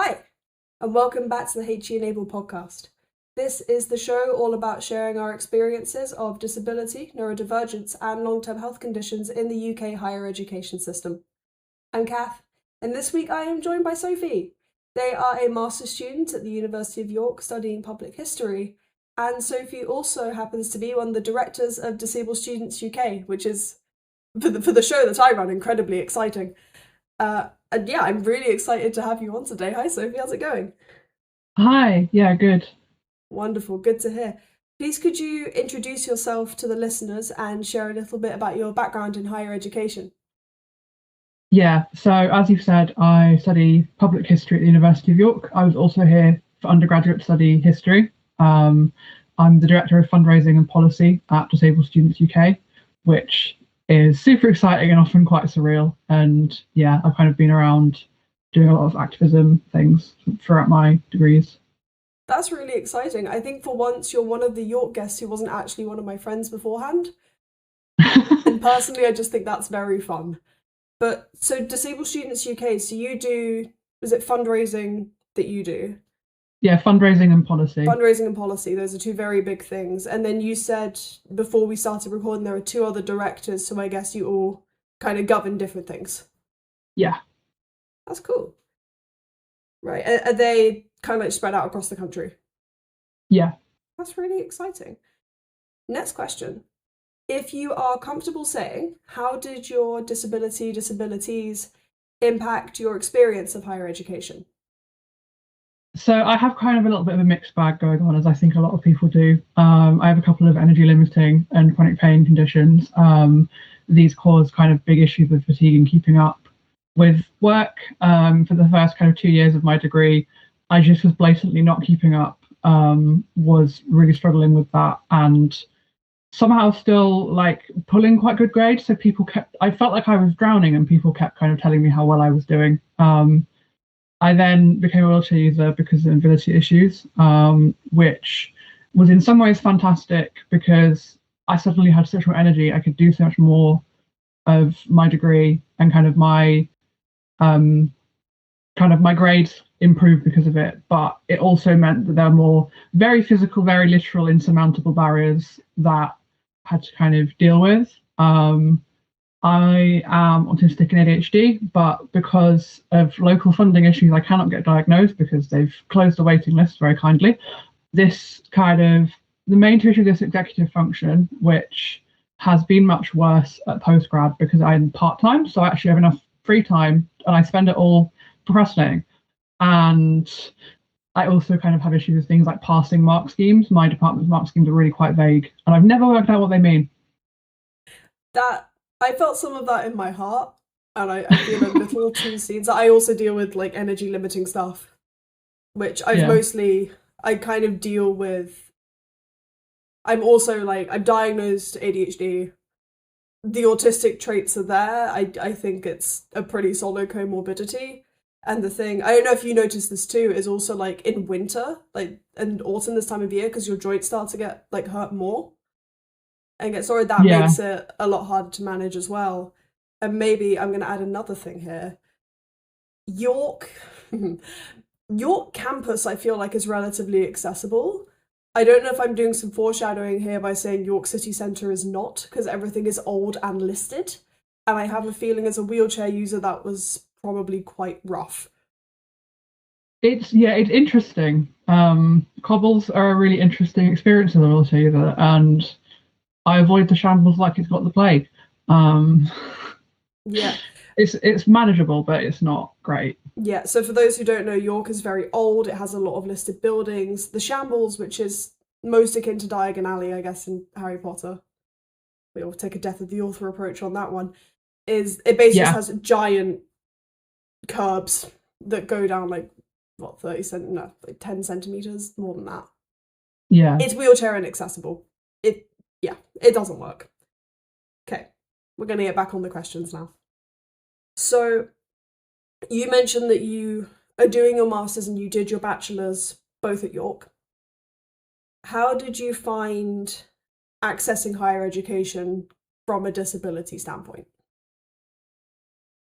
Hi, and welcome back to the HE Enable podcast. This is the show all about sharing our experiences of disability, neurodivergence, and long-term health conditions in the UK higher education system. I'm Kath, and this week I am joined by Sophie. They are a master's student at the University of York studying public history, and Sophie also happens to be one of the directors of Disabled Students UK, which is, for the show that I run, incredibly exciting. And yeah, I'm really excited to have you on today. Hi, Sophie. How's it going? Hi, yeah, good. Wonderful. Good to hear. Please, could you introduce yourself to the listeners and share a little bit about your background in higher education? Yeah, so as you've said, I study public history at the University of York. I was also here for undergraduate to study history. Um, I'm the director of fundraising and policy at Disabled Students UK, which is super exciting and often quite surreal. And yeah, I've kind of been around doing a lot of activism things throughout my degrees. That's really exciting. I think for once you're one of the York guests who wasn't actually one of my friends beforehand. And personally, I just think that's very fun. But so Disabled Students UK, so you do, is it fundraising that you do? Yeah, fundraising and policy. Fundraising and policy, those are two very big things. And then you said before we started recording there are two other directors, so I guess you all kind of govern different things. Yeah, That's cool. Right. Are they kind of like spread out across the country? yeah. That's really exciting. Next question. If you are comfortable saying, how did your disabilities impact your experience of higher education? So I have kind of a little bit of a mixed bag going on, as I think a lot of people do. I have a couple of energy limiting and chronic pain conditions. These cause kind of big issues with fatigue and keeping up with work. For the first kind of 2 years of my degree, I just was blatantly not keeping up. Was really struggling with that, and somehow still like pulling quite good grades. So people kept, I felt like I was drowning, and people kept kind of telling me how well I was doing. I then became a wheelchair user because of mobility issues, which was in some ways fantastic because I suddenly had such more energy. I could do so much more of my degree, and um, kind of my grades improved because of it. But it also meant that there were more very physical, very literal, insurmountable barriers that I had to kind of deal with. I am autistic and ADHD, but because of local funding issues, I cannot get diagnosed because they've closed the waiting list very kindly. This kind of the main two issues of this executive function, which has been much worse at postgrad because I'm part time, so I actually have enough free time and I spend it all procrastinating. And I also kind of have issues with things like passing mark schemes. My department's mark schemes are really quite vague, and I've never worked out what they mean. That I felt some of that in my heart, and I feel a little too seen. So I also deal with like energy limiting stuff, which Yeah, I kind of deal with. I'm also like I'm diagnosed ADHD. The autistic traits are there. I think it's a pretty solid comorbidity. And the thing, I don't know if you noticed this too, is also like in winter, like and autumn this time of year, because your joints start to get like hurt more. And get sorry, that yeah. makes it a lot harder to manage as well. And maybe I'm gonna add another thing here. York York campus I feel like is relatively accessible. I don't know if I'm doing some foreshadowing here by saying York City Centre is not, because everything is old and listed. And I have a feeling as a wheelchair user that was probably quite rough. It's interesting. Cobbles are a really interesting experience as a wheelchair user, and I avoid the shambles like it's got the plague. Um, Yeah. it's manageable, but it's not great. Yeah, so for those who don't know, York is very old. It has a lot of listed buildings. The Shambles, which is most akin to Diagon Alley, I guess, in Harry Potter. We'll take a death of the author approach on that one. Is it basically just Yeah, has giant curbs that go down like what 10 centimeters more than that. yeah. It's wheelchair inaccessible. It yeah, it doesn't work. Okay, we're gonna get back on the questions now. So you mentioned that you are doing your masters and you did your bachelor's both at York. How did you find accessing higher education from a disability standpoint?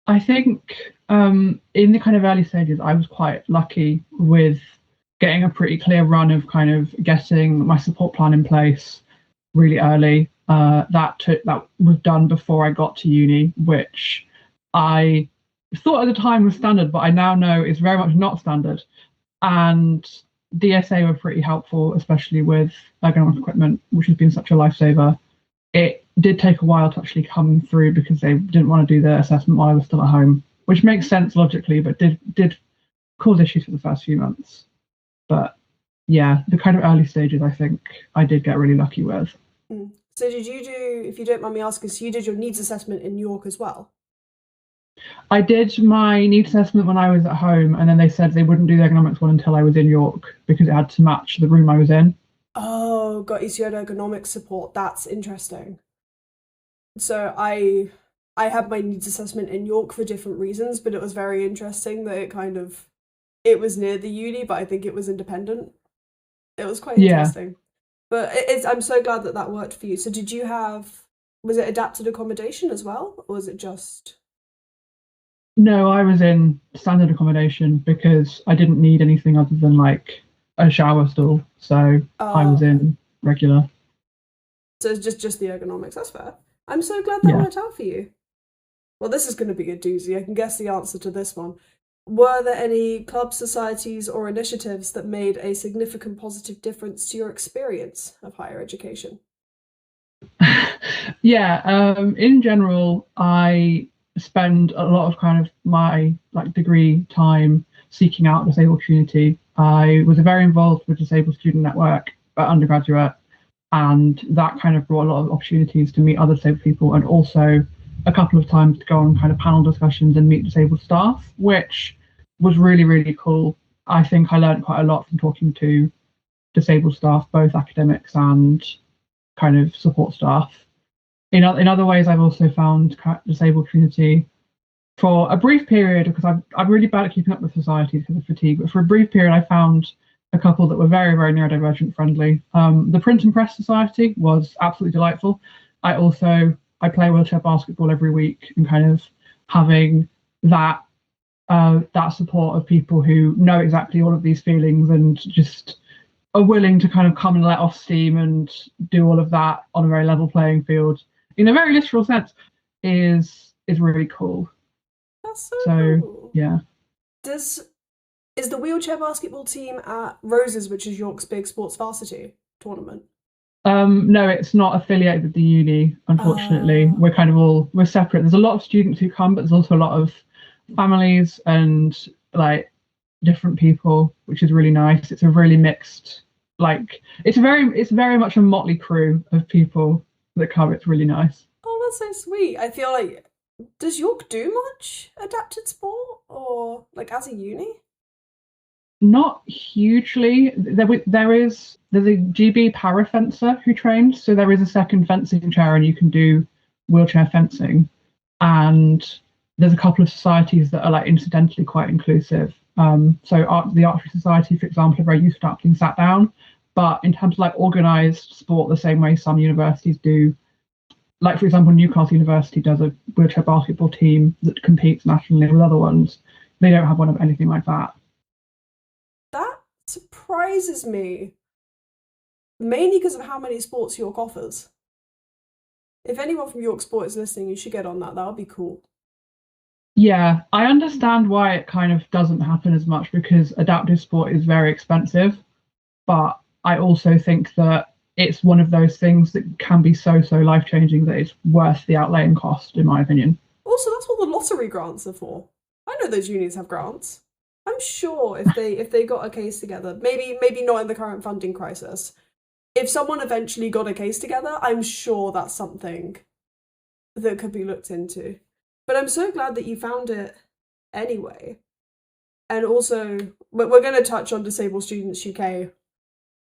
I think in the kind of early stages, I was quite lucky with getting a pretty clear run of kind of getting my support plan in place really early. That was done before I got to uni, which I thought at the time was standard, but I now know is very much not standard. And DSA were pretty helpful, especially with ergonomic equipment, which has been such a lifesaver. It did take a while to actually come through because they didn't want to do the assessment while I was still at home, which makes sense logically, but did cause issues for the first few months. But yeah, the kind of early stages, I think I did get really lucky with. So did you do, if you don't mind me asking, so you did your needs assessment in New York as well? I did my needs assessment when I was at home, and then they said they wouldn't do the ergonomics one until I was in York because it had to match the room I was in. Oh, got you. So you had ergonomic support. That's interesting. So I had my needs assessment in York for different reasons, but it was very interesting that it was near the uni, but I think it was independent. It was quite Yeah. interesting. But I'm so glad that that worked for you. So did you have, was it adapted accommodation as well, or was it just? No, I was in standard accommodation because I didn't need anything other than like a shower stall. So I Oh, was okay. in regular. So it's just the ergonomics. That's fair. I'm so glad that Yeah. worked out for you. Well, this is going to be a doozy. I can guess the answer to this one. Were there any clubs, societies, or initiatives that made a significant positive difference to your experience of higher education? Yeah. In general, I spend a lot of kind of my like degree time seeking out disabled community. I was very involved with Disabled Student Network at undergraduate, and that kind of brought a lot of opportunities to meet other disabled people, and also a couple of times to go on kind of panel discussions and meet disabled staff, which was really really cool. I think I learned quite a lot from talking to disabled staff, both academics and kind of support staff. In other ways, I've also found disabled community for a brief period because I'm really bad at keeping up with society because of fatigue. But for a brief period, I found a couple that were very very neurodivergent friendly. The Print and Press Society was absolutely delightful. I play wheelchair basketball every week and kind of having that that support of people who know exactly all of these feelings and just are willing to kind of come and let off steam and do all of that on a very level playing field in a very literal sense is really cool. That's so So cool. yeah. Does Is the wheelchair basketball team at Roses, which is York's big sports varsity tournament? No, it's not affiliated with the uni, unfortunately. Uh, We're separate. There's a lot of students who come, but there's also a lot of families and like different people, which is really nice. It's a really mixed, like it's very much a motley crew of people that come. It's really nice. oh, that's so sweet. I feel like, does York do much adapted sport or like as a uni? Not hugely. There's a GB para fencer who trains, so there is a second fencing chair, and you can do wheelchair fencing. And there's a couple of societies that are like incidentally quite inclusive. The Archery Society, for example, are very used to being sat down, but in terms of like organised sport, the same way some universities do, like for example, Newcastle University does a wheelchair basketball team that competes nationally with other ones. They don't have one of anything like that. That surprises me, mainly because of how many sports York offers. If anyone from York Sport is listening, you should get on that. That would be cool. Yeah, I understand why it kind of doesn't happen as much because adaptive sport is very expensive, but I also think that it's one of those things that can be so life changing that it's worth the outlay and cost, in my opinion. Also, that's what the lottery grants are for. I know those unis have grants. I'm sure if they got a case together, maybe not in the current funding crisis. If someone eventually got a case together, I'm sure that's something that could be looked into. But I'm so glad that you found it anyway. And also, we're going to touch on Disabled Students UK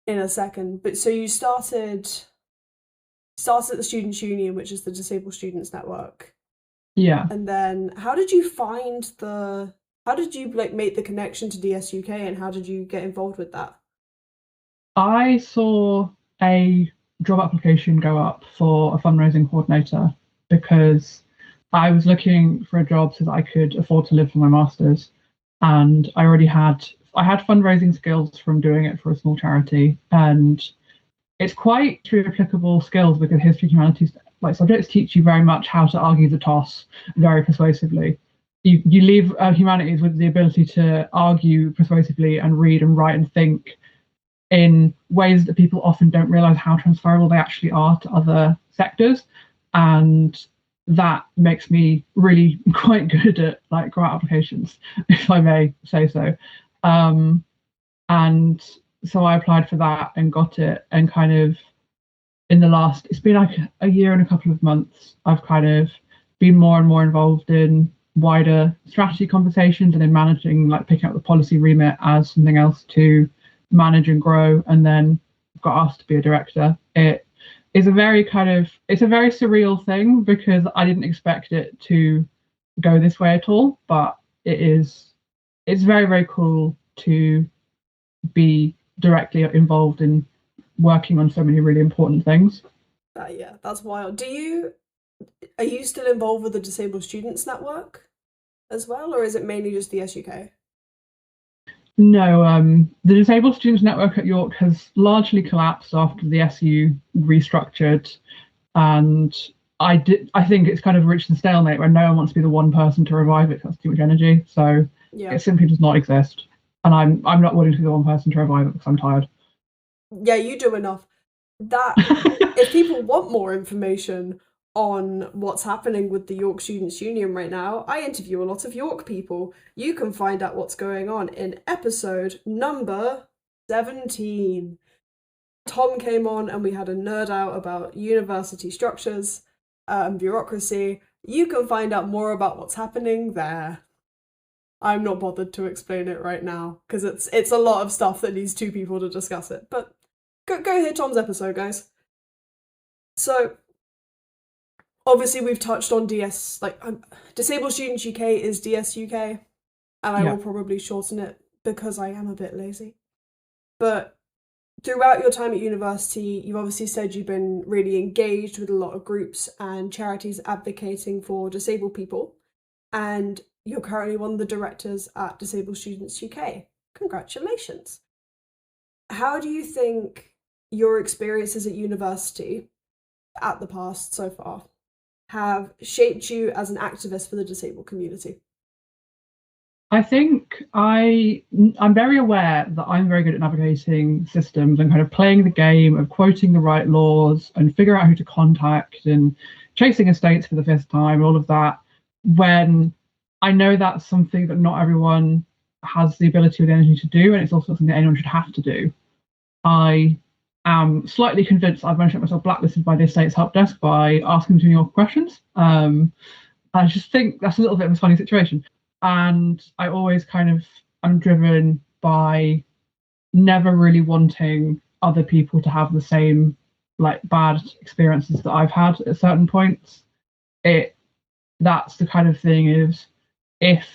in a second. But so you started at the Students' Union, which is the Disabled Students Network. Yeah. And then how did you find how did you like make the connection to DSUK and how did you get involved with that? I saw a job application go up for a fundraising coordinator because I was looking for a job so that I could afford to live for my master's, and I had fundraising skills from doing it for a small charity, and it's quite true applicable skills because history humanities like subjects teach you very much how to argue the toss very persuasively. You leave humanities with the ability to argue persuasively and read and write and think in ways that people often don't realize how transferable they actually are to other sectors. And that makes me really quite good at like grant applications, if I may say so. Um, and so I applied for that and got it. And kind of it's been like a year and a couple of months, I've kind of been more and more involved in wider strategy conversations and in managing, like picking up the policy remit as something else to manage and grow, and then got asked to be a director. It's a very surreal thing because I didn't expect it to go this way at all, but it's very, very cool to be directly involved in working on so many really important things. Yeah, that's wild. Are you still involved with the Disabled Students Network as well, or is it mainly just the SUK? No, the Disabled Students Network at York has largely collapsed after the SU restructured, and I think it's kind of reached the stalemate where no one wants to be the one person to revive it. That's too much energy, so Yeah. it simply does not exist. And I'm not willing to be the one person to revive it because I'm tired. Yeah, you do enough. That if people want more information on what's happening with the York Students' Union right now, I interview a lot of York people. You can find out what's going on in episode number 17. Tom came on and we had a nerd out about university structures and bureaucracy. You can find out more about what's happening there. I'm not bothered to explain it right now because it's a lot of stuff that needs two people to discuss it. But go hear Tom's episode, guys. So obviously we've touched on Disabled Students UK is DSUK, and I will probably shorten it because I am a bit lazy. But throughout your time at university, you've obviously said you've been really engaged with a lot of groups and charities advocating for disabled people, and you're currently one of the directors at Disabled Students UK. Congratulations. How do you think your experiences at university, at the past so far, have shaped you as an activist for the disabled community? I think I'm very aware that I'm very good at navigating systems and kind of playing the game of quoting the right laws and figuring out who to contact and chasing estates for the fifth time, all of that, when I know that's something that not everyone has the ability or the energy to do, and it's also something that anyone should have to do. I am slightly convinced I've managed to get myself blacklisted by the estate's help desk by asking too many awkward questions. I just think that's a little bit of a funny situation. And I always I'm driven by never really wanting other people to have the same like bad experiences that I've had at certain points. That's the kind of thing is if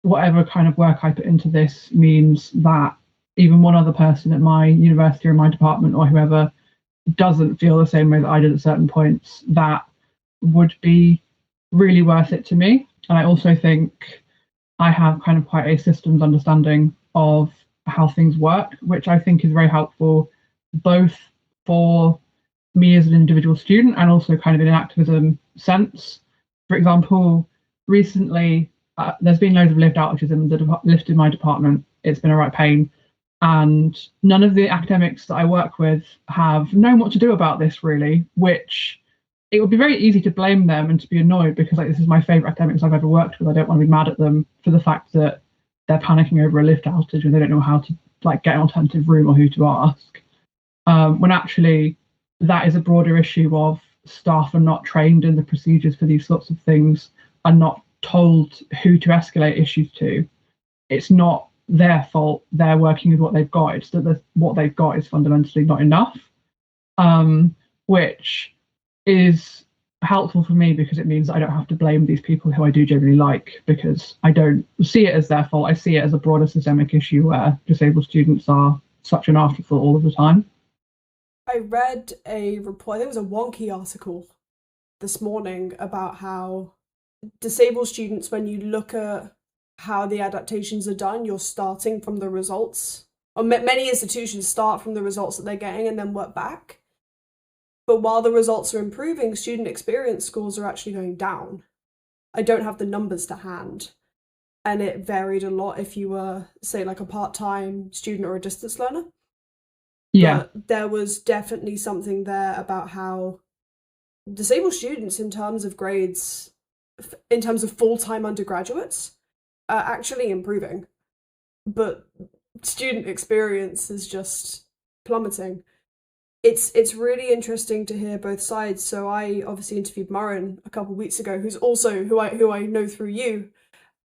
whatever kind of work I put into this means that even one other person at my university or my department or whoever doesn't feel the same way that I did at certain points, that would be really worth it to me. And I also think I have kind of quite a systems understanding of how things work, which I think is very helpful both for me as an individual student and also kind of in an activism sense. For example, recently there's been loads of lift outages in the lift in my department. It's been a right pain. And none of the academics that I work with have known what to do about this really, which it would be very easy to blame them and to be annoyed because like this is my favourite academics I've ever worked with. I don't want to be mad at them for the fact that they're panicking over a lift outage and they don't know how to like get an alternative room or who to ask. When actually that is a broader issue of staff are not trained in the procedures for these sorts of things, are not told who to escalate issues to. It's not their fault. They're working with what they've got. It's that what they've got is fundamentally not enough, which is helpful for me because it means I don't have to blame these people who I do generally like because I don't see it as their fault. I see it as a broader systemic issue where disabled students are such an afterthought all of the time. I read a report, I think it was a wonky article this morning about how disabled students, when you look at how the adaptations are done, you're starting from the results. Or many institutions start from the results that they're getting and then work back. But while the results are improving, student experience scores are actually going down. I don't have the numbers to hand. And it varied a lot if you were, say, like a part-time student or a distance learner. Yeah. But there was definitely something there about how disabled students, in terms of grades, in terms of full-time undergraduates, are actually improving. But student experience is just plummeting. It's really interesting to hear both sides. So I obviously interviewed Maren a couple of weeks ago, who's also who I know through you,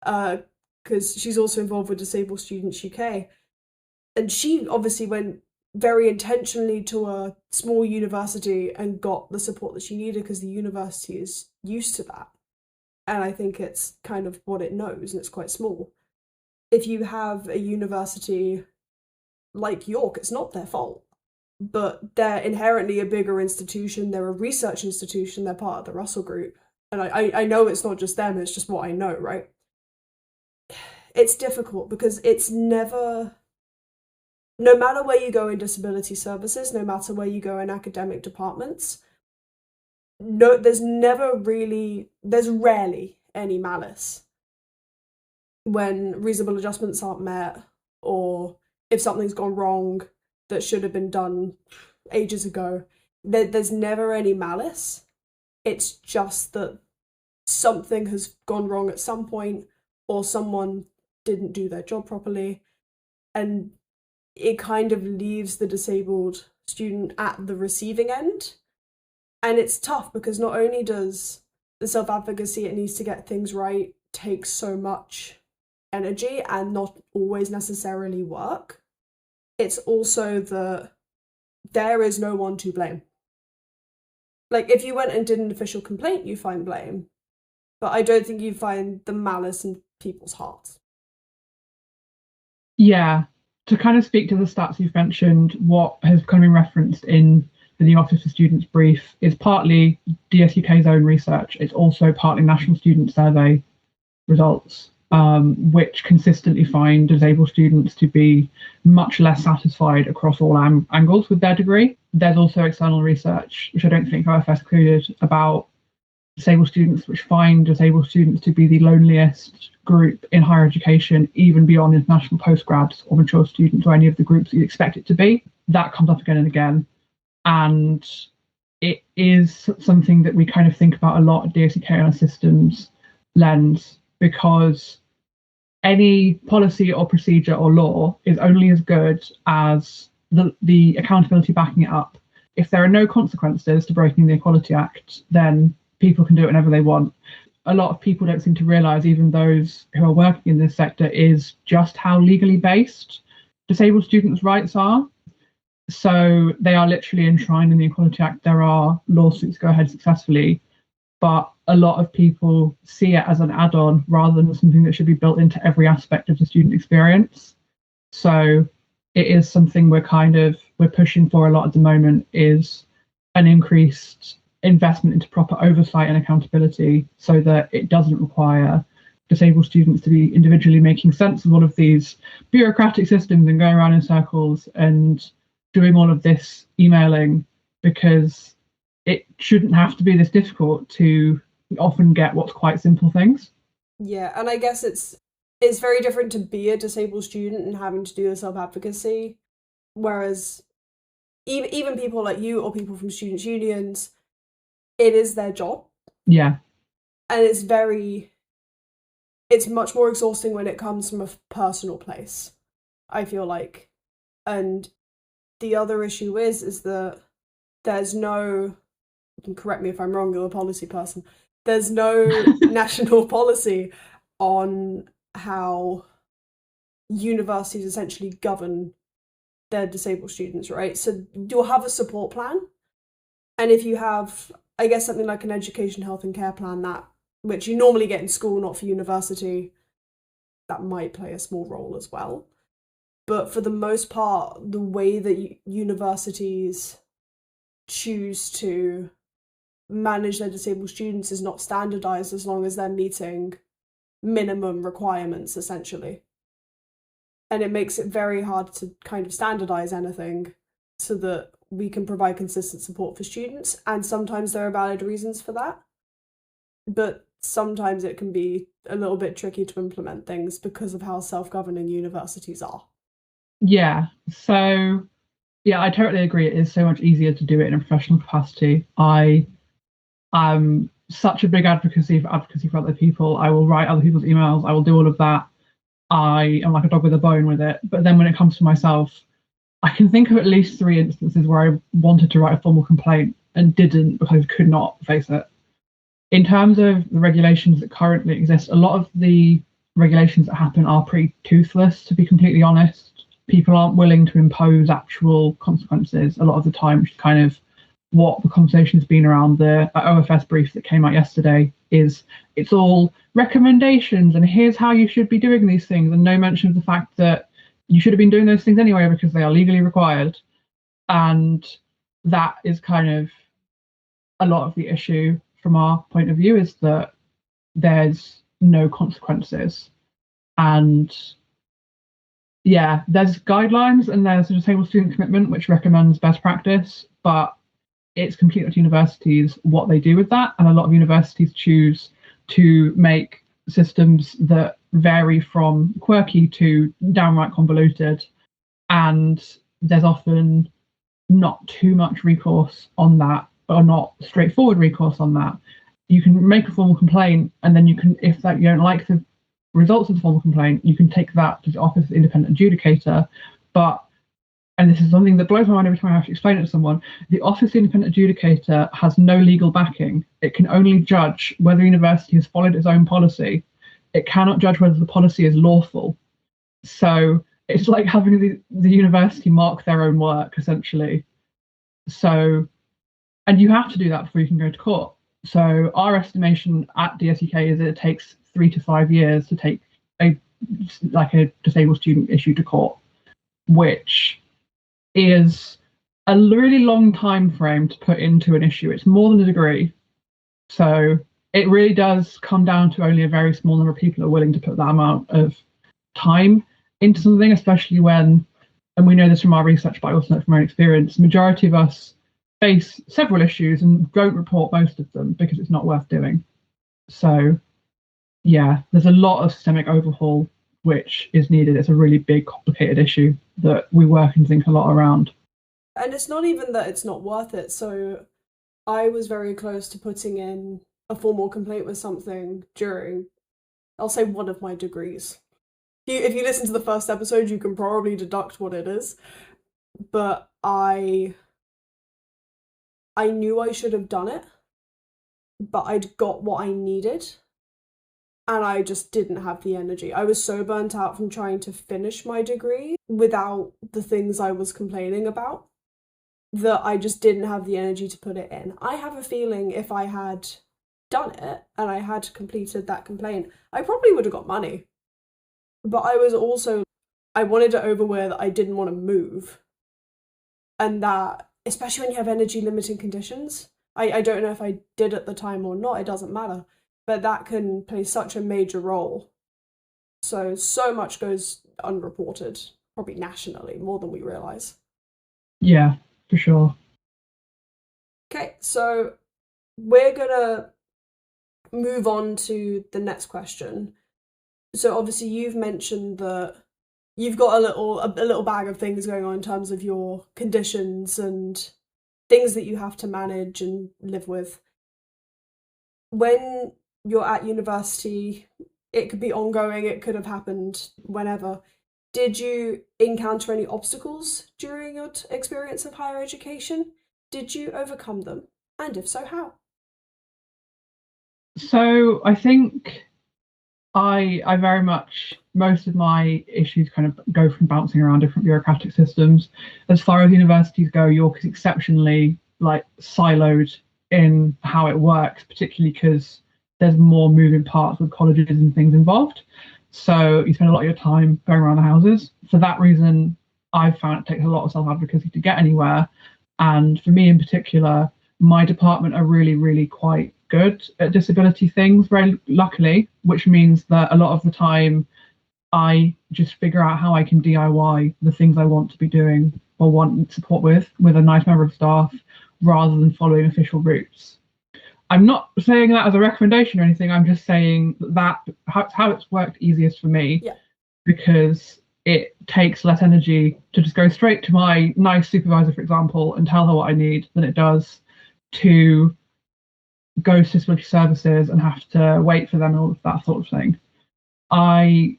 because she's also involved with Disabled Students UK, and she obviously went very intentionally to a small university and got the support that she needed because the university is used to that, and I think it's kind of what it knows, and it's quite small. If you have a university like York, it's not their fault, but they're inherently a bigger institution. They're a research institution. They're part of the Russell Group. And I know it's not just them, it's just what I know, right? It's difficult because it's never, no matter where you go in disability services, no matter where you go in academic departments, no, there's rarely any malice when reasonable adjustments aren't met, or if something's gone wrong that should have been done ages ago. There's never any malice. It's just that something has gone wrong at some point, or someone didn't do their job properly, and it kind of leaves the disabled student at the receiving end. And it's tough because not only does the self-advocacy, it needs to get things right, take so much energy and not always necessarily work, it's also that there is no one to blame. Like, if you went and did an official complaint, you find blame, but I don't think you find the malice in people's hearts. Yeah. To kind of speak to the stats you've mentioned, what has kind of been referenced in the new Office for Students brief is partly DSUK's own research. It's also partly National Student Survey results, which consistently find disabled students to be much less satisfied across all angles with their degree. There's also external research, which I don't think OFS included, about disabled students, which find disabled students to be the loneliest group in higher education, even beyond international postgrads or mature students or any of the groups you'd expect it to be. That comes up again and again. And it is something that we kind of think about a lot at DSUK on a systems lens, because any policy or procedure or law is only as good as the accountability backing it up. If there are no consequences to breaking the Equality Act, then people can do it whenever they want. A lot of people don't seem to realise, even those who are working in this sector, is just how legally based disabled students' rights are. So they are literally enshrined in the Equality Act. There are lawsuits go ahead successfully, but a lot of people see it as an add-on rather than something that should be built into every aspect of the student experience. So it is something we're pushing for a lot at the moment, is an increased investment into proper oversight and accountability, so that it doesn't require disabled students to be individually making sense of all of these bureaucratic systems and going around in circles and doing all of this emailing, because it shouldn't have to be this difficult to often get what's quite simple things. Yeah, and I guess it's very different to be a disabled student and having to do the self-advocacy, whereas even people like you or people from students' unions, it is their job. Yeah. And it's much more exhausting when it comes from a personal place, I feel like. And the other issue is that there's no, you can correct me if I'm wrong, you're a policy person, there's no national policy on how universities essentially govern their disabled students, right? So you'll have a support plan, and if you have, I guess, something like an education, health and care plan, that which you normally get in school, not for university, that might play a small role as well. But for the most part, the way that universities choose to manage their disabled students is not standardized as long as they're meeting minimum requirements, essentially. And it makes it very hard to kind of standardize anything so that we can provide consistent support for students. And sometimes there are valid reasons for that. But sometimes it can be a little bit tricky to implement things because of how self-governing universities are. Yeah. So, yeah, I totally agree. It is so much easier to do it in a professional capacity. I am such a big advocacy for other people. I will write other people's emails. I will do all of that. I am like a dog with a bone with it. But then when it comes to myself, I can think of at least 3 instances where I wanted to write a formal complaint and didn't because I could not face it. In terms of the regulations that currently exist, a lot of the regulations that happen are pretty toothless, to be completely honest. People aren't willing to impose actual consequences a lot of the time, which is kind of what the conversation has been around the OFS brief that came out yesterday. Is it's all recommendations and here's how you should be doing these things, and no mention of the fact that you should have been doing those things anyway because they are legally required. And that is kind of a lot of the issue from our point of view, is that there's no consequences. And yeah, there's guidelines and there's a disabled student commitment which recommends best practice, but it's completely up to universities what they do with that. And a lot of universities choose to make systems that vary from quirky to downright convoluted. And there's often not too much recourse on that, or not straightforward recourse on that. You can make a formal complaint, and then you can, if that you don't like the results of the formal complaint, you can take that to the Office of the Independent Adjudicator. But, and this is something that blows my mind every time I have to explain it to someone, the Office of the Independent Adjudicator has no legal backing. It can only judge whether the university has followed its own policy. It cannot judge whether the policy is lawful. So it's like having the university mark their own work, essentially. So, and you have to do that before you can go to court. So our estimation at DSUK is that it takes 3 to 5 years to take a disabled student issue to court, which is a really long time frame to put into an issue. It's more than a degree. So it really does come down to only a very small number of people are willing to put that amount of time into something, especially when, and we know this from our research, but I also know from our own experience, the majority of us face several issues and don't report most of them because it's not worth doing. So yeah, there's a lot of systemic overhaul which is needed. It's a really big, complicated issue that we work and think a lot around. And it's not even that it's not worth it. So I was very close to putting in a formal complaint with something during, I'll say, one of my degrees. If you listen to the first episode, you can probably deduct what it is. But I knew I should have done it, but I'd got what I needed, and I just didn't have the energy. I was so burnt out from trying to finish my degree without the things I was complaining about that I just didn't have the energy to put it in. I have a feeling if I had done it and I had completed that complaint, I probably would have got money. But I wanted it over with. I didn't want to move. And that, especially when you have energy limiting conditions, I don't know if I did at the time or not, it doesn't matter. But that can play such a major role. So much goes unreported, probably nationally, more than we realise. Yeah, for sure. Okay, so we're gonna move on to the next question. So obviously you've mentioned that you've got a little bag of things going on in terms of your conditions and things that you have to manage and live with. When you're at university, it could be ongoing, it could have happened whenever. Did you encounter any obstacles during your experience of higher education? Did you overcome them? And if so, how? So I think I very much, most of my issues kind of go from bouncing around different bureaucratic systems. As far as universities go, York is exceptionally siloed in how it works, particularly because there's more moving parts with colleges and things involved. So you spend a lot of your time going around the houses. For that reason, I've found it takes a lot of self-advocacy to get anywhere. And for me in particular, my department are really, really quite good at disability things, very luckily, which means that a lot of the time I just figure out how I can DIY the things I want to be doing or want support with a nice member of staff rather than following official routes. I'm not saying that as a recommendation or anything. I'm just saying that how it's worked easiest for me, because it takes less energy to just go straight to my nice supervisor, for example, and tell her what I need than it does to go to disability services and have to wait for them and all of that sort of thing.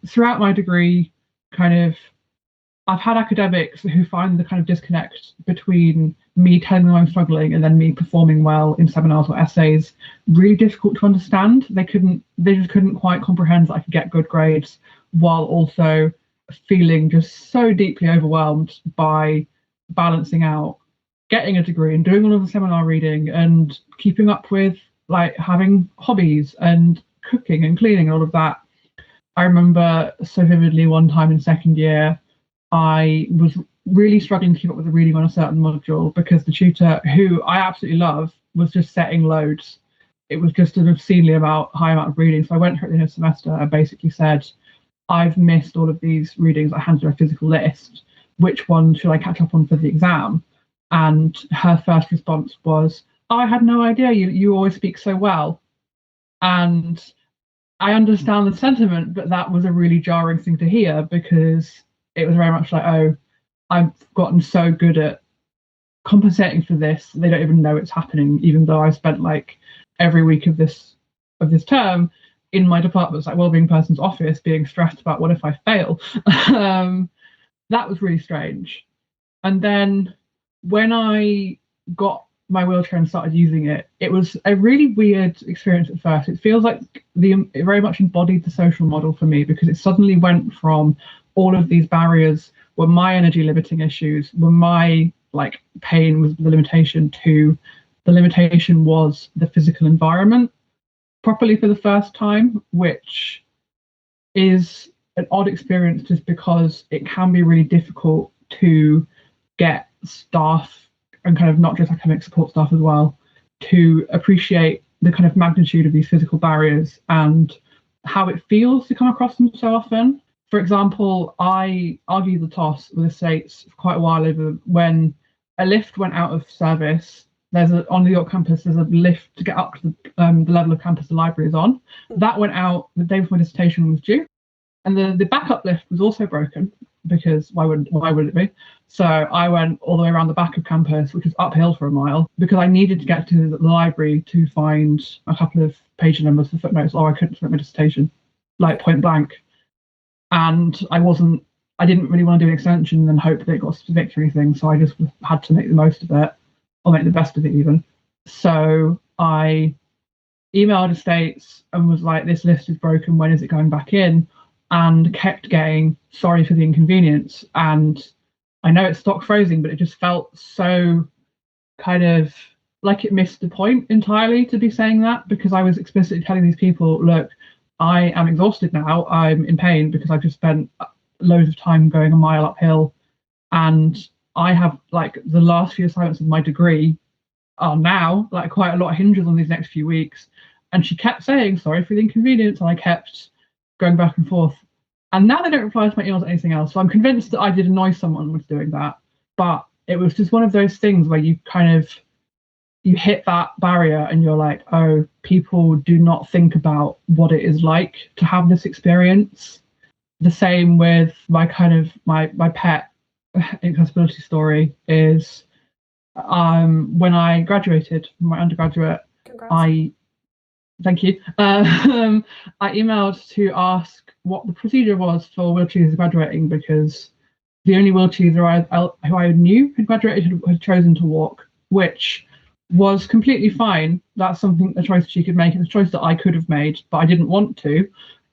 Throughout my degree, I've had academics who find the kind of disconnect between me telling them I'm struggling and then me performing well in seminars or essays really difficult to understand. They just couldn't quite comprehend that I could get good grades while also feeling just so deeply overwhelmed by balancing out getting a degree and doing all of the seminar reading and keeping up with like having hobbies and cooking and cleaning and all of that. I remember so vividly one time in second year, I was really struggling to keep up with the reading on a certain module because the tutor, who I absolutely love, was just setting loads. It was just an obscenely high amount of reading. So I went through the semester and basically said, I've missed all of these readings. I handed her a physical list. Which one should I catch up on for the exam? And her first response was, oh, I had no idea. You always speak so well. And I understand the sentiment, but that was a really jarring thing to hear because it was very much like, oh, I've gotten so good at compensating for this, they don't even know it's happening, even though I spent like every week of this term in my department's like wellbeing person's office being stressed about what if I fail. That was really strange. And then when I got my wheelchair and started using it, it was a really weird experience at first. It feels like it very much embodied the social model for me because it suddenly went from all of these barriers were my energy limiting issues, were my like pain was the limitation, to the limitation was the physical environment properly for the first time, which is an odd experience just because it can be really difficult to get staff and kind of not just academic support staff as well to appreciate the kind of magnitude of these physical barriers and how it feels to come across them so often. For example, I argued the toss with estates for quite a while over when a lift went out of service. On the York campus, there's a lift to get up to the level of campus the library is on. That went out the day before my dissertation was due. And the backup lift was also broken because why would it be? So I went all the way around the back of campus, which was uphill for a mile, because I needed to get to the library to find a couple of page numbers for footnotes, or I couldn't submit my dissertation, like point blank. And I didn't really want to do an extension and then hope that it got specific or anything. So I just had to make the most of it, or make the best of it even. So I emailed estates and was like, this list is broken, when is it going back in? And kept getting sorry for the inconvenience. And I know it's stock phrasing, but it just felt so kind of like it missed the point entirely to be saying that, because I was explicitly telling these people, look, I am exhausted now, I'm in pain because I've just spent loads of time going a mile uphill, and I have like the last few assignments of my degree are now like quite a lot hinges on these next few weeks. And she kept saying sorry for the inconvenience, and I kept going back and forth. And now they don't reply to my emails or anything else. So I'm convinced that I did annoy someone with doing that. But it was just one of those things where you hit that barrier and you're like, oh, people do not think about what it is like to have this experience. The same with my pet accessibility story is when I graduated from my undergraduate, Congrats. Thank you. I emailed to ask what the procedure was for wheelchairs graduating, because the only wheelchairs who I knew had graduated had chosen to walk, which was completely fine. That's a choice she could make. It's a choice that I could have made, but I didn't want to,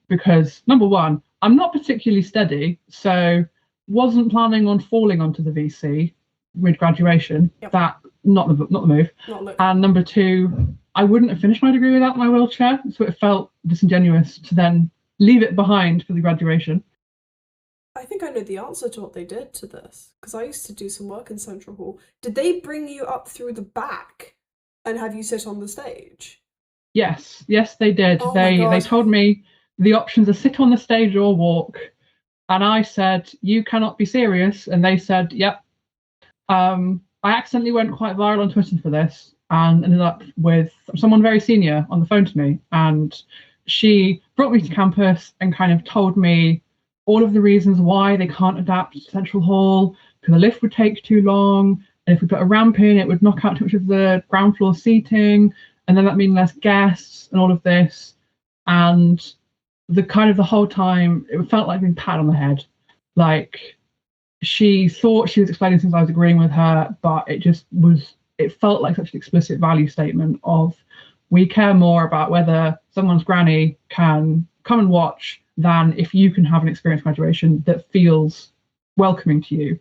because number one, I'm not particularly steady, so wasn't planning on falling onto the VC mid-graduation. Yep. That not the move. And number two, I wouldn't have finished my degree without my wheelchair, so it felt disingenuous to then leave it behind for the graduation. I think I know the answer to what they did to this, because I used to do some work in Central Hall. Did they bring you up through the back And have you sit on the stage? Yes, they did. Oh my They God. told me the options are sit on the stage or walk, and I said, "You cannot be serious," and they said, "Yep." I accidentally went quite viral on Twitter for this, and ended up with someone very senior on the phone to me, and she brought me to campus and kind of told me all of the reasons why they can't adapt to Central Hall, because the lift would take too long, and if we put a ramp in, it would knock out too much of the ground floor seating, and then that means less guests and all of this. And the whole time it felt like being pat on the head. Like, she thought she was explaining things, I was agreeing with her, but it felt like such an explicit value statement of, we care more about whether someone's granny can come and watch than if you can have an experience graduation that feels welcoming to you.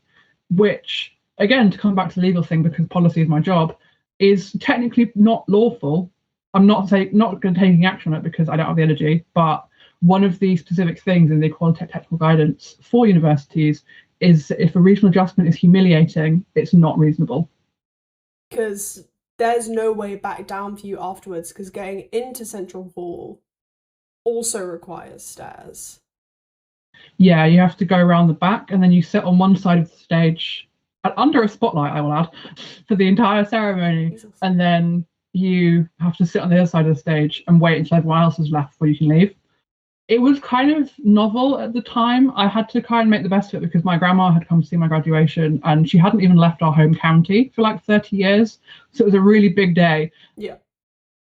Which, again, to come back to the legal thing, because policy is my job, is technically not lawful. I'm not going to take any action on it because I don't have the energy, but one of the specific things in the Equality Technical Guidance for universities is if a regional adjustment is humiliating, it's not reasonable. Because there's no way back down for you afterwards, because getting into Central Hall also requires stairs. Yeah, you have to go around the back and then you sit on one side of the stage under a spotlight, I will add, for the entire ceremony. Jesus. And then you have to sit on the other side of the stage and wait until everyone else has left before you can leave. It was kind of novel at the time. I had to kind of make the best of it because my grandma had come to see my graduation and she hadn't even left our home county for like 30 years. So it was a really big day. Yeah.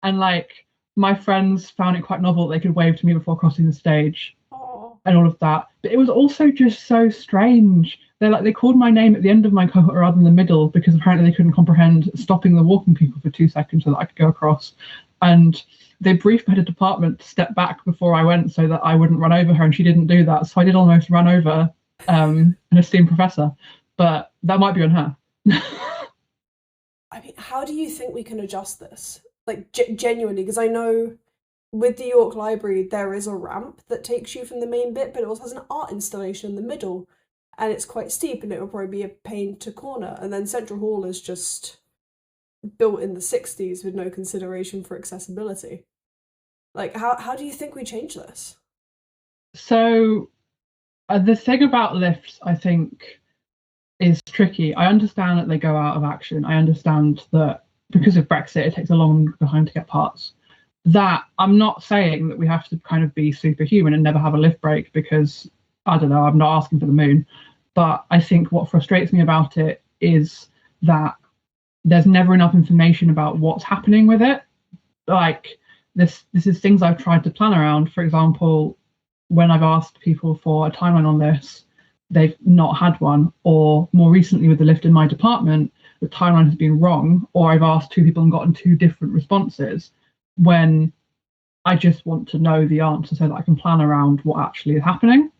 And like, my friends found it quite novel that they could wave to me before crossing the stage. Aww. And all of that. But it was also just so strange. They called my name at the end of my cohort rather than the middle, because apparently they couldn't comprehend stopping the walking people for 2 seconds so that I could go across. And they briefed my head of department to step back before I went so that I wouldn't run over her, and she didn't do that. So I did almost run over an esteemed professor, but that might be on her. I mean, how do you think we can adjust this? Like, genuinely, because I know with the York Library, there is a ramp that takes you from the main bit, but it also has an art installation in the middle, and it's quite steep, and it will probably be a pain to corner. And then Central Hall is just built in the 60s with no consideration for accessibility. Like, how do you think we change this? So, the thing about lifts, I think, is tricky. I understand that they go out of action. I understand that because of Brexit, it takes a long time to get parts. That I'm not saying that we have to kind of be superhuman and never have a lift break, because I don't know, I'm not asking for the moon. But I think what frustrates me about it is that there's never enough information about what's happening with it. Like, this is things I've tried to plan around. For example, when I've asked people for a timeline on this, they've not had one. Or more recently with the lift in my department, the timeline has been wrong, or I've asked 2 people and gotten 2 different responses, when I just want to know the answer so that I can plan around what actually is happening.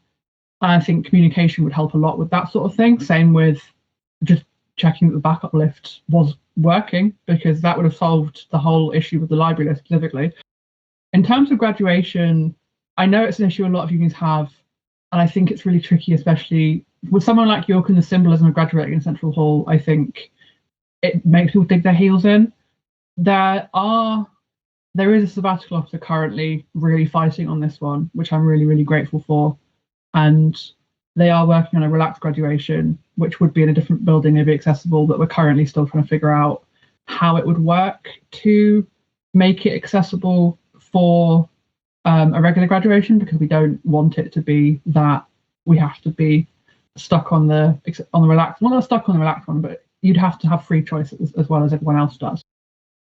And I think communication would help a lot with that sort of thing. Same with just checking that the backup lift was working, because that would have solved the whole issue with the library lift specifically. In terms of graduation, I know it's an issue a lot of unions have, and I think it's really tricky, especially with someone like York and the symbolism of graduating in Central Hall. I think it makes people dig their heels in. There is a sabbatical officer currently really fighting on this one, which I'm really, really grateful for. And they are working on a relaxed graduation, which would be in a different building, maybe accessible, but we're currently still trying to figure out how it would work to make it accessible for a regular graduation, because we don't want it to be that we have to be stuck on the relaxed, well, not stuck on the relaxed one, but you'd have to have free choice as well as everyone else does.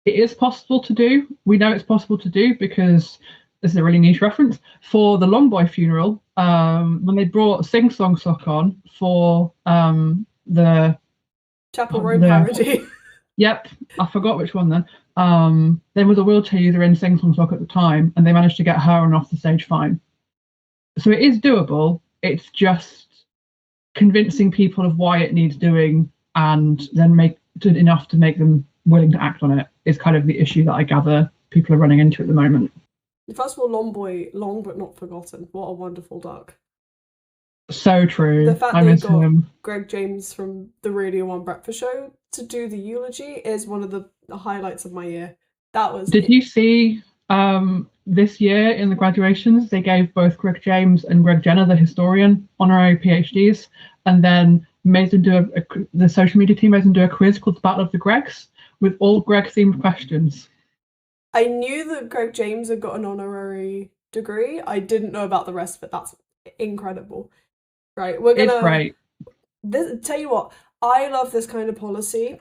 It is possible to do. We know it's possible to do because this is a really niche reference. For the Long Boy funeral, when they brought Sing Song Sock on for the Chapel Row parody. Yep, I forgot which one then. There was a wheelchair user in Sing Song Sock at the time, and they managed to get her on off the stage fine. So it is doable. It's just convincing people of why it needs doing, and then make enough to make them willing to act on it is kind of the issue that I gather people are running into at the moment. First of all, Long Boy, long but not forgotten. What a wonderful duck. So true. The fact I they miss got him. Greg James from the Radio 1 Breakfast Show to do the eulogy is one of the highlights of my year. That was Did you see this year in the graduations, they gave both Greg James and Greg Jenner, the historian, honorary PhDs, and then made them do the social media team made them do a quiz called the Battle of the Gregs with all Greg themed questions. I knew that Greg James had got an honorary degree. I didn't know about the rest of it. That's incredible. Right, we're It's gonna great. tell you what, I love this kind of policy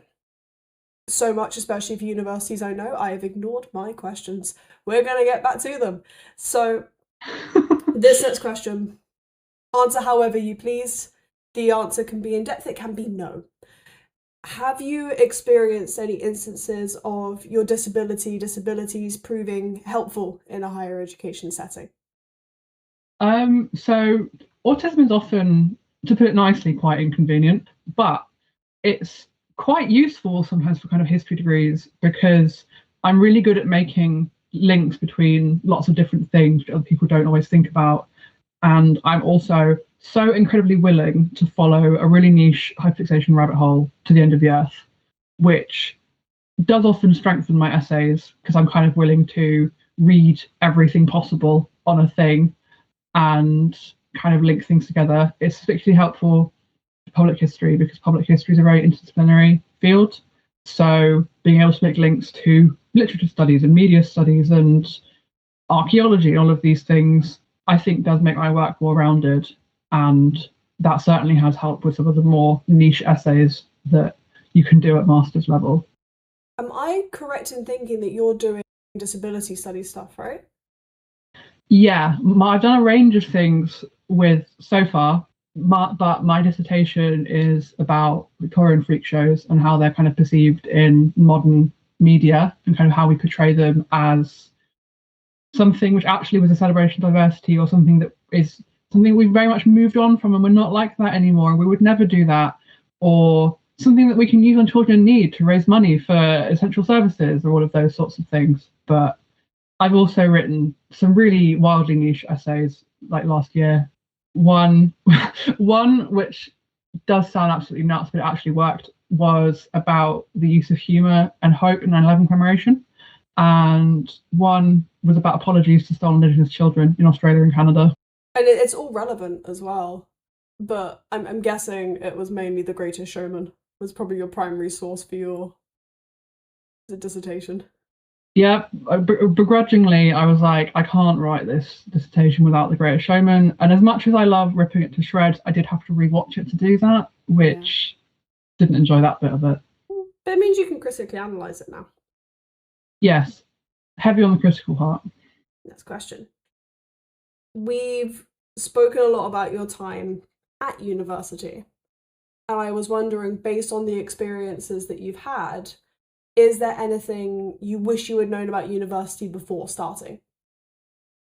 so much, especially for universities. I know I have ignored my questions. We're gonna get back to them. So this next question, answer however you please. The answer can be in depth, it can be no. Have you experienced any instances of your disabilities proving helpful in a higher education setting? So autism is often, to put it nicely, quite inconvenient, but it's quite useful sometimes for kind of history degrees because I'm really good at making links between lots of different things that other people don't always think about. And I'm also so incredibly willing to follow a really niche hyperfixation rabbit hole to the end of the earth, which does often strengthen my essays because I'm kind of willing to read everything possible on a thing and kind of link things together. It's particularly helpful for public history because public history is a very interdisciplinary field. So being able to make links to literature studies and media studies and archaeology, all of these things, I think does make my work more rounded. And that certainly has helped with some of the more niche essays that you can do at master's level. Am I correct in thinking that you're doing disability study stuff, right? Yeah, I've done a range of things with so far, but my dissertation is about Victorian freak shows and how they're kind of perceived in modern media and kind of how we portray them as something which actually was a celebration of diversity or something that is something we've very much moved on from and we're not like that anymore. We would never do that. Or something that we can use on children in need to raise money for essential services or all of those sorts of things. But I've also written some really wildly niche essays like last year. One one which does sound absolutely nuts, but it actually worked, was about the use of humour and hope in 9/11 commemoration. And one was about apologies to stolen Indigenous children in Australia and Canada. And it's all relevant as well. But I'm guessing it was mainly The Greatest Showman was probably your primary source for your dissertation. Yeah, begrudgingly, I was like, I can't write this dissertation without The Greatest Showman. And as much as I love ripping it to shreds, I did have to rewatch it to do that, which didn't enjoy that bit of it. But it means you can critically analyse it now. Yes, heavy on the critical part. Next question. We've spoken a lot about your time at university. And I was wondering, based on the experiences that you've had, is there anything you wish you had known about university before starting?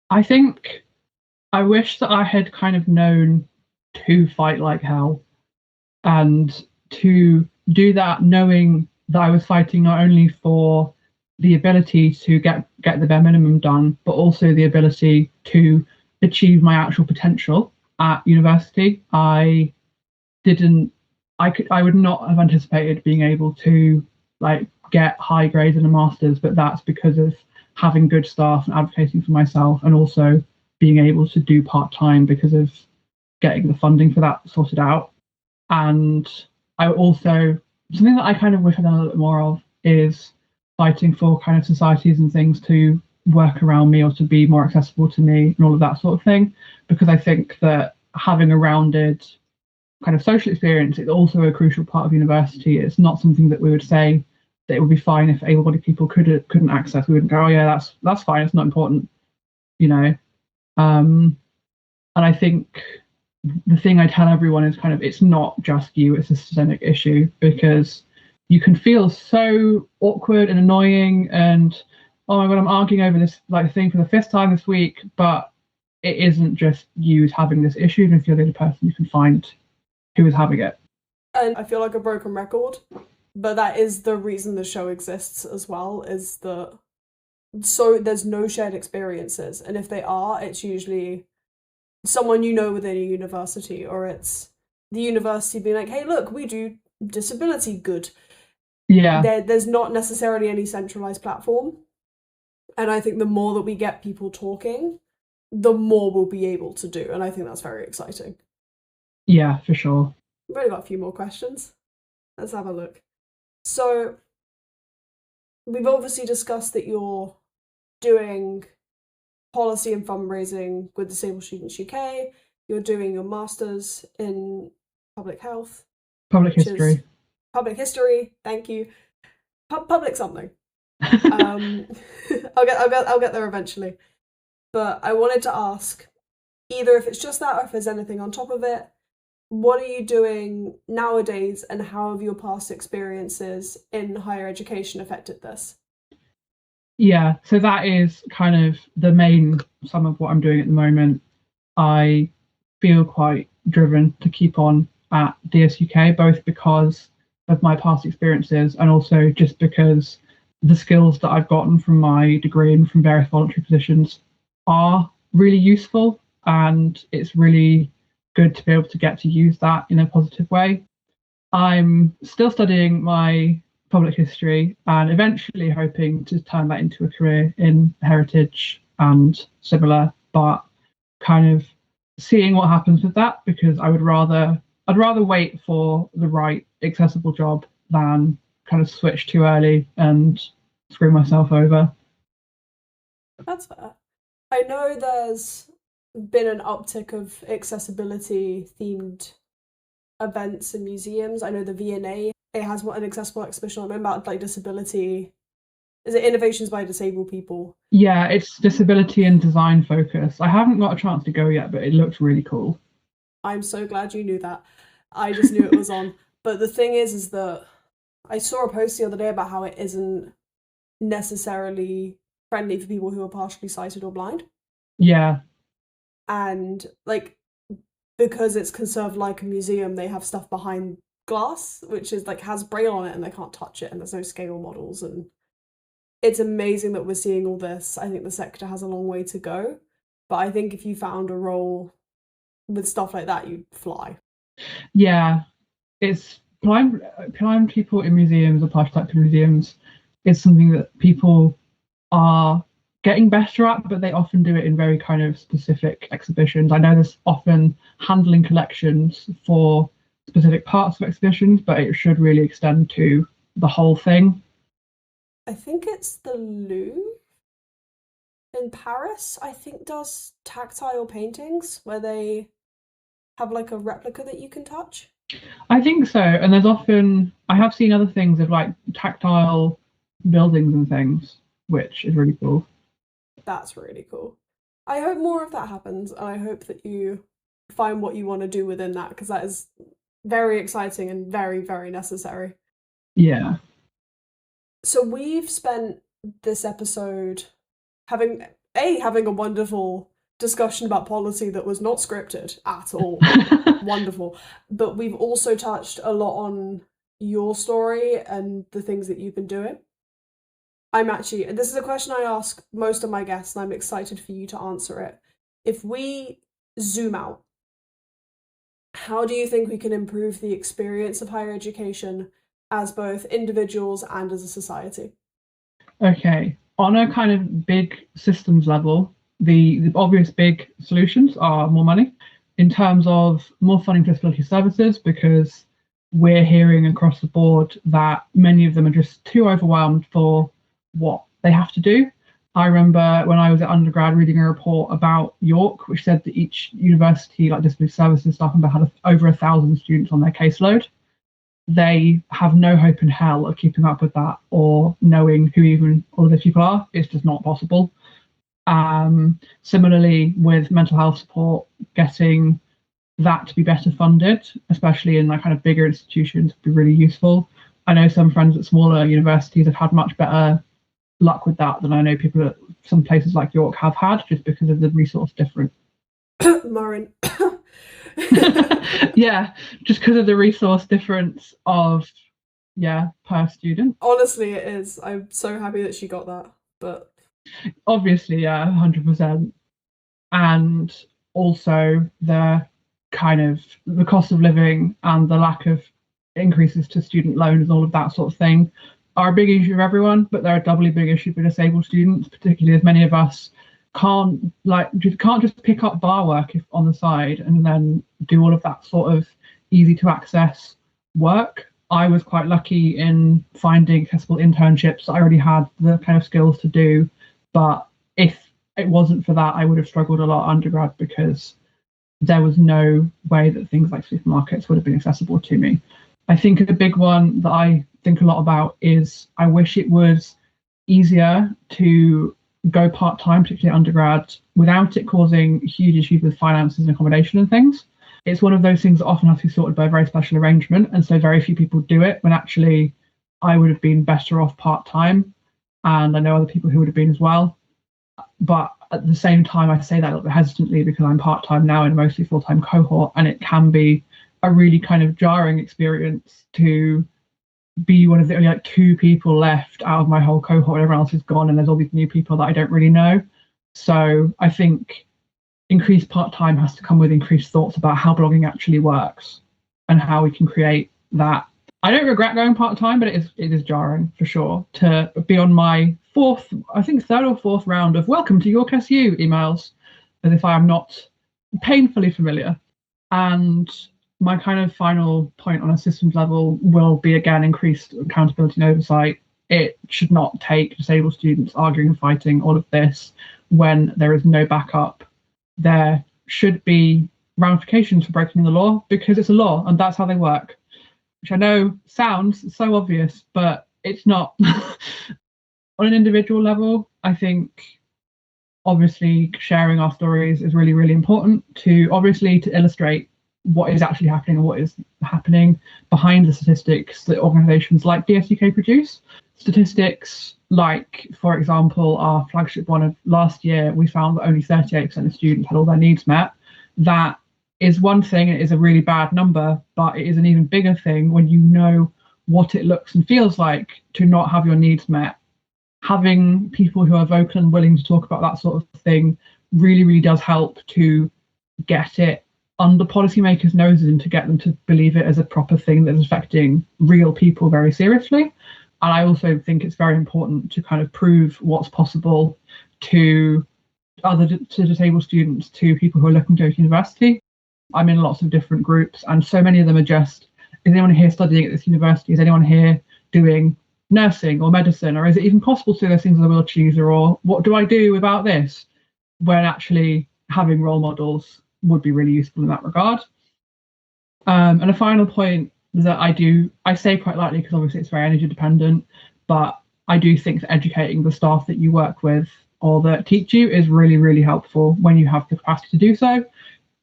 I think I wish that I had kind of known to fight like hell and to do that knowing that I was fighting not only for the ability to get the bare minimum done, but also the ability to achieve my actual potential at university. I would not have anticipated being able to like get high grades in a master's, but that's because of having good staff and advocating for myself and also being able to do part-time because of getting the funding for that sorted out. And I also, something that I kind of wish I'd done a little bit more of is fighting for kind of societies and things to work around me or to be more accessible to me and all of that sort of thing. Because I think that having a rounded kind of social experience is also a crucial part of university. It's not something that we would say that it would be fine if able-bodied people couldn't access. We wouldn't go, oh yeah, that's fine. It's not important, you know. And I think the thing I tell everyone is kind of it's not just you, it's a systemic issue because you can feel so awkward and annoying and oh my god, I'm arguing over this like thing for the fifth time this week, but it isn't just you having this issue, and if you're the only person you can find who is having it. And I feel like a broken record, but that is the reason the show exists as well, is that so there's no shared experiences, and if they are, it's usually someone you know within a university, or it's the university being like, hey, look, we do disability good. Yeah. There's not necessarily any centralized platform. And I think the more that we get people talking, the more we'll be able to do. And I think that's very exciting. Yeah, for sure. We've only got a few more questions. Let's have a look. So we've obviously discussed that you're doing policy and fundraising with Disabled Students UK. You're doing your master's in public health. Public history. Public history, thank you. Public something. I'll get there eventually. But I wanted to ask, either if it's just that or if there's anything on top of it, what are you doing nowadays, and how have your past experiences in higher education affected this? Yeah, so that is kind of the main sum of what I'm doing at the moment. I feel quite driven to keep on at DSUK, both because of my past experiences and also just because the skills that I've gotten from my degree and from various voluntary positions are really useful, and it's really good to be able to get to use that in a positive way. I'm still studying my public history and eventually hoping to turn that into a career in heritage and similar, but kind of seeing what happens with that, because I'd rather wait for the right accessible job than kind of switch too early and screw myself over. That's fair. I know there's been an uptick of accessibility themed events and museums. I know the V&A, it has an accessible exhibition on about like disability. Is it Innovations by Disabled People? Yeah, it's disability and design focus. I haven't got a chance to go yet, but it looks really cool. I'm so glad you knew that. I just knew it was on. But the thing is that I saw a post the other day about how it isn't necessarily friendly for people who are partially sighted or blind. Yeah. And like, because it's conserved like a museum, they have stuff behind glass, which is like has braille on it and they can't touch it, and there's no scale models. And it's amazing that we're seeing all this. I think the sector has a long way to go. But I think if you found a role with stuff like that, you'd fly. Yeah. It's blind people in museums or partially sighted museums is something that people are getting better at, but they often do it in very kind of specific exhibitions. I know there's often handling collections for specific parts of exhibitions, but it should really extend to the whole thing. I think it's the Louvre in Paris, I think, does tactile paintings where they have like a replica that you can touch. I think so. And there's often, I have seen other things of like tactile buildings and things, which is really cool. That's really cool. I hope more of that happens, and I hope that you find what you want to do within that, because that is very exciting and very, very necessary. Yeah. So we've spent this episode having a wonderful discussion about policy that was not scripted at all. Wonderful. But we've also touched a lot on your story and the things that you've been doing. This is a question I ask most of my guests, and I'm excited for you to answer it. If we zoom out, how do you think we can improve the experience of higher education as both individuals and as a society? Okay. On a kind of big systems level, the obvious big solutions are more money in terms of more funding for disability services, because we're hearing across the board that many of them are just too overwhelmed for what they have to do. I remember when I was at undergrad reading a report about York, which said that each university, like disability services staff member, had over 1,000 students on their caseload. They have no hope in hell of keeping up with that or knowing who even all of those people are. It's just not possible. Similarly, with mental health support, getting that to be better funded, especially in like kind of bigger institutions, would be really useful. I know some friends at smaller universities have had much better luck with that than I know people at some places like York have had, just because of the resource difference. Marin. Yeah, just because of the resource difference of, yeah, per student. Honestly, it is. I'm so happy that she got that. But Obviously, yeah, 100%. And also the cost of living and the lack of increases to student loans and all of that sort of thing are a big issue for everyone, but they're a doubly big issue for disabled students, particularly as many of us can't just pick up bar work on the side and then do all of that sort of easy to access work. I was quite lucky in finding accessible internships that I already had the kind of skills to do, but if it wasn't for that, I would have struggled a lot undergrad because there was no way that things like supermarkets would have been accessible to me. I think a big one that I think a lot about is I wish it was easier to go part-time, particularly undergrad, without it causing huge issues with finances and accommodation and things. It's one of those things that often has to be sorted by a very special arrangement, and so very few people do it, when actually I would have been better off part-time, and I know other people who would have been as well. But at the same time, I say that a little bit hesitantly because I'm part-time now in a mostly full-time cohort, and it can be a really kind of jarring experience to be one of the only 2 people left out of my whole cohort. Everyone else is gone, and there's all these new people that I don't really know. So I think increased part-time has to come with increased thoughts about how blogging actually works and how we can create that. I don't regret going part-time, but it is jarring for sure to be on my third or fourth round of welcome to York SU emails as if I am not painfully familiar. And my kind of final point on a systems level will be, again, increased accountability and oversight. It should not take disabled students arguing and fighting all of this when there is no backup. There should be ramifications for breaking the law because it's a law and that's how they work, which I know sounds so obvious, but it's not. On an individual level, I think obviously sharing our stories is really, really important to illustrate what is actually happening and what is happening behind the statistics that organisations like DSUK produce. Statistics like, for example, our flagship one of last year, we found that only 38% of students had all their needs met. That is one thing, it is a really bad number, but it is an even bigger thing when you know what it looks and feels like to not have your needs met. Having people who are vocal and willing to talk about that sort of thing really, really does help to get it under policymakers' noses and to get them to believe it as a proper thing that's affecting real people very seriously. And I also think it's very important to kind of prove what's possible to disabled students, to people who are looking to go to university. I'm in lots of different groups, and so many of them are just, is anyone here studying at this university? Is anyone here doing nursing or medicine? Or is it even possible to do those things as a wheelchair user? Or what do I do about this? When actually having role models would be really useful in that regard. And a final point that I say quite lightly because obviously it's very energy dependent, but I do think that educating the staff that you work with or that teach you is really, really helpful when you have the capacity to do so.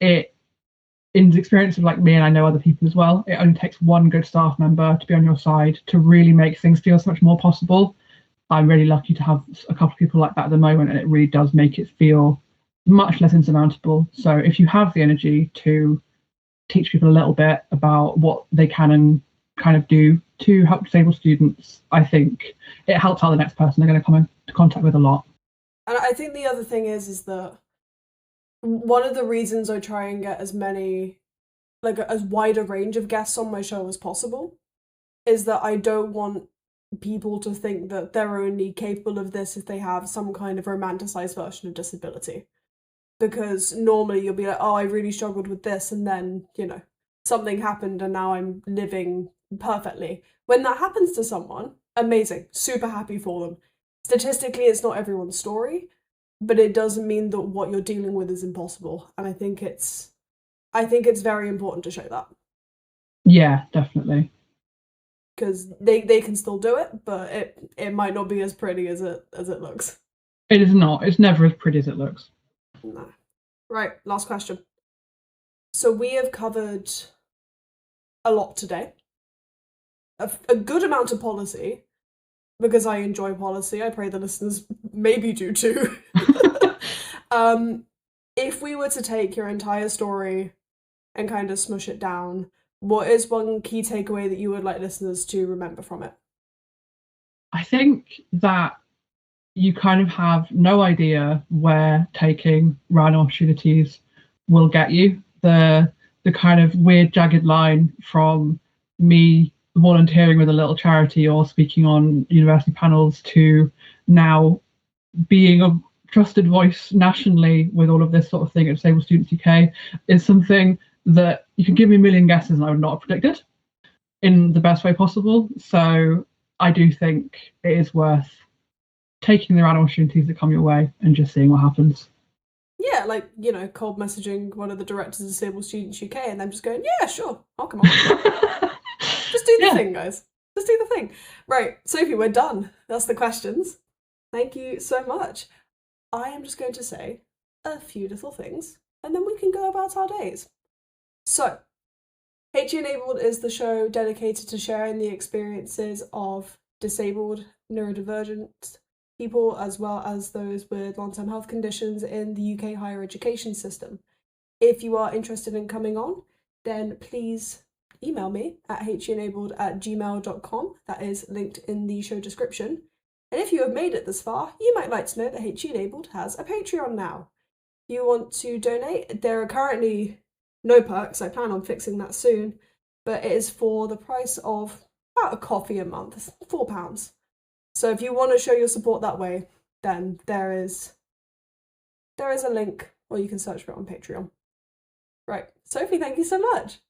In the experience of me, and I know other people as well, it only takes one good staff member to be on your side to really make things feel so much more possible. I'm really lucky to have a couple of people like that at the moment, and it really does make it feel much less insurmountable. So if you have the energy to teach people a little bit about what they can and kind of do to help disabled students, I think it helps out the next person they're going to come into contact with a lot. And I think the other thing is that one of the reasons I try and get as wide a range of guests on my show as possible is that I don't want people to think that they're only capable of this if they have some kind of romanticized version of disability. Because normally you'll be like, oh, I really struggled with this, and then, something happened and now I'm living perfectly. When that happens to someone, amazing, super happy for them. Statistically, it's not everyone's story, but it doesn't mean that what you're dealing with is impossible. And I think it's very important to show that. Yeah, definitely. Because they can still do it, but it might not be as pretty as it looks. It is not. It's never as pretty as it looks. No. Right, last question. So we have covered a lot today. A good amount of policy, because I enjoy policy. I pray the listeners maybe do too. If we were to take your entire story and kind of smush it down, what is one key takeaway that you would like listeners to remember from it? I think that you kind of have no idea where taking random opportunities will get you. The kind of weird jagged line from me volunteering with a little charity or speaking on university panels to now being a trusted voice nationally with all of this sort of thing at Disabled Students UK is something that you can give me a million guesses and I would not have predicted in the best way possible. So I do think it is worth taking the random opportunities that come your way and just seeing what happens. Yeah, like, you know, cold messaging one of the directors of Disabled Students UK and then just going, yeah, sure, I'll come on. Just do the thing, guys. Just do the thing. Right, Sophie, we're done. That's the questions. Thank you so much. I am just going to say a few little things and then we can go about our days. So, HE Enabled is the show dedicated to sharing the experiences of disabled, neurodivergent people, as well as those with long-term health conditions in the UK higher education system. If you are interested in coming on, then please email me at henabled@gmail.com. That is linked in the show description. And if you have made it this far, you might like to know that HE Enabled has a Patreon now. If you want to donate, there are currently no perks. I plan on fixing that soon, but it is for the price of about a coffee a month. It's £4. So if you want to show your support that way, then there is a link, or you can search for it on Patreon. Right, Sophie, thank you so much.